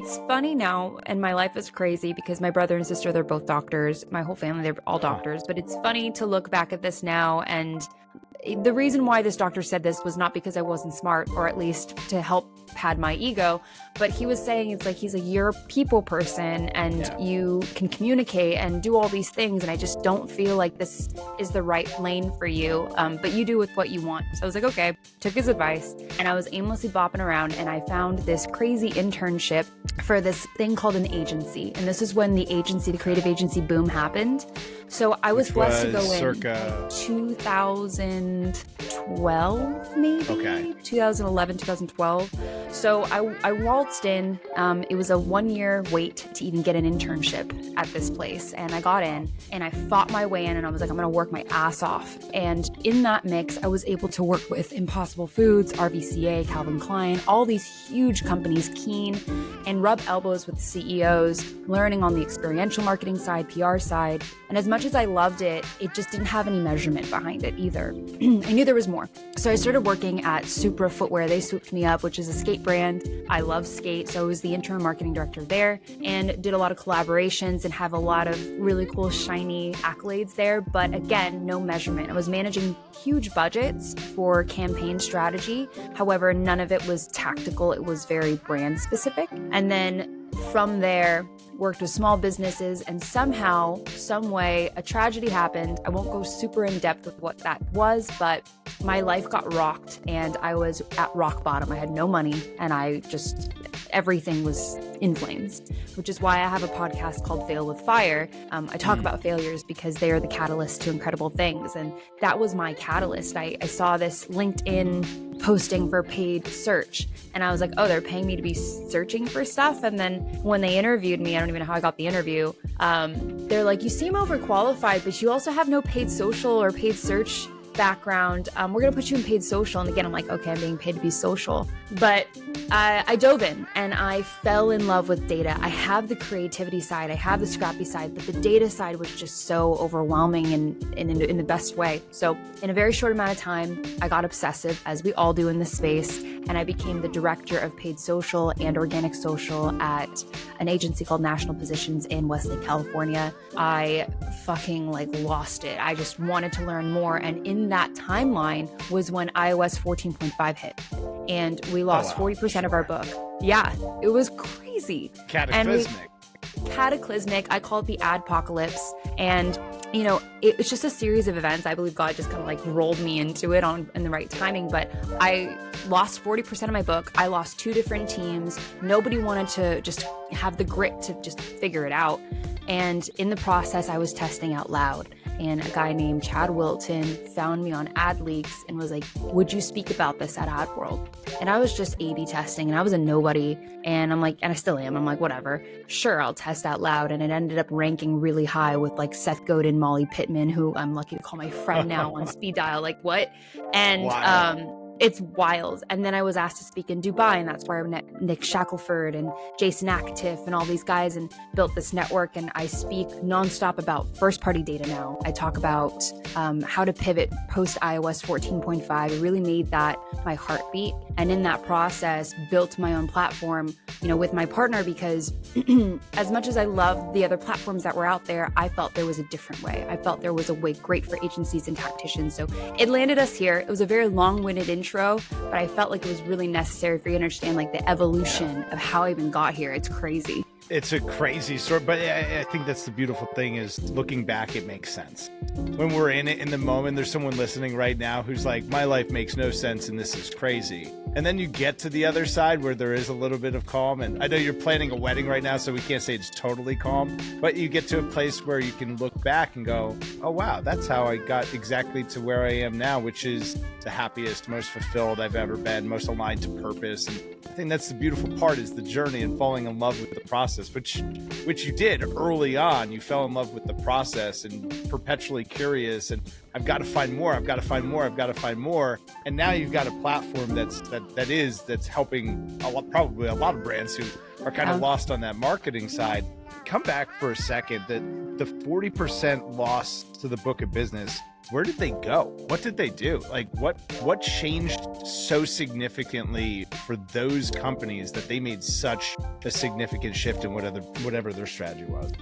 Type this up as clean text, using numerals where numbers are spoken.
It's funny now, and my life is crazy because my brother and sister, they're both doctors. My whole family, they're all doctors. But it's funny to look back at this now, and the reason why this doctor said this was not because I wasn't smart, or at least to help pad my ego, but he was saying it's like you're a people person and you can communicate and do all these things, and I just don't feel like this is the right lane for you, but you do with what you want. So I was like, okay, took his advice, and I was aimlessly bopping around, and I found this crazy internship for this thing called an agency, and this is when the creative agency boom happened. So I was blessed to go in circa 2012, maybe? Okay. 2011, 2012. So I waltzed in. It was a 1-year wait to even get an internship at this place. And I got in and I fought my way in, and I was like, I'm going to work my ass off. And in that mix, I was able to work with Impossible Foods, RVCA, Calvin Klein, all these huge companies, Keen, and rub elbows with the CEOs, learning on the experiential marketing side, PR side. And as much as I loved it, it just didn't have any measurement behind it either. I knew there was more. So I started working at Supra Footwear. They swooped me up, which is a skate brand. I love skate. So I was the interim marketing director there and did a lot of collaborations and have a lot of really cool, shiny accolades there. But again, no measurement. I was managing huge budgets for campaign strategy. However, none of it was tactical. It was very brand specific. And then from there, worked with small businesses, and somehow, some way, a tragedy happened. I won't go super in depth with what that was, but my life got rocked and I was at rock bottom. I had no money and everything was in flames, which is why I have a podcast called Fail with Fire. I talk about failures because they are the catalyst to incredible things. And that was my catalyst. I saw this LinkedIn posting for paid search, and I was like, oh, they're paying me to be searching for stuff. And then when they interviewed me, I don't even know how I got the interview. They're like, you seem overqualified, but you also have no paid social or paid search background. We're going to put you in paid social. And again, I'm like, okay, I'm being paid to be social. But I dove in and I fell in love with data. I have the creativity side, I have the scrappy side, but the data side was just so overwhelming and in the best way. So in a very short amount of time, I got obsessive, as we all do in this space, and I became the director of paid social and organic social at an agency called National Positions in Westlake, California. I fucking lost it. I just wanted to learn more. And in that timeline was when iOS 14.5 hit. And we lost 40% of our book. Yeah, it was crazy. Cataclysmic. Cataclysmic. I call it the adpocalypse. And, it's just a series of events. I believe God just kind of rolled me into it in the right timing. But I lost 40% of my book. I lost 2 different teams. Nobody wanted to just have the grit to just figure it out. And in the process, I was testing out loud. And a guy named Chad Wilton found me on AdLeaks and was like, would you speak about this at AdWorld? And I was just A/B testing, and I was a nobody. And I'm like, and I still am. I'm like, whatever. Sure, I'll test out loud. And it ended up ranking really high with Seth Godin, Molly Pittman, who I'm lucky to call my friend now on speed dial. What? And wow. It's wild. And then I was asked to speak in Dubai, and that's where I met Nick Shackelford and Jason Akatiff and all these guys and built this network. And I speak nonstop about first-party data now. I talk about how to pivot post iOS 14.5. It really made that my heartbeat. And in that process, built my own platform, with my partner, because as much as I love the other platforms that were out there, I felt there was a different way. I felt there was a way great for agencies and tacticians. So it landed us here. It was a very long-winded intro, but I felt like it was really necessary for you to understand the evolution of how I even got here. It's crazy. It's a crazy story, but I think that's the beautiful thing is looking back, it makes sense. When we're in it in the moment, there's someone listening right now who's like, my life makes no sense and this is crazy. And then you get to the other side where there is a little bit of calm. And I know you're planning a wedding right now, so we can't say it's totally calm, but you get to a place where you can look back and go, oh, wow, that's how I got exactly to where I am now, which is the happiest, most fulfilled I've ever been, most aligned to purpose. And I think that's the beautiful part is the journey and falling in love with the process, which you did early on. You fell in love with the process and perpetually curious and I've got to find more. I've got to find more. I've got to find more. And now you've got a platform that's helping probably a lot of brands who are kind of lost on that marketing side. Come back for a second. That the 40% loss to the book of business where did they go? What did they do? Like what changed so significantly for those companies that they made such a significant shift in whatever their strategy was?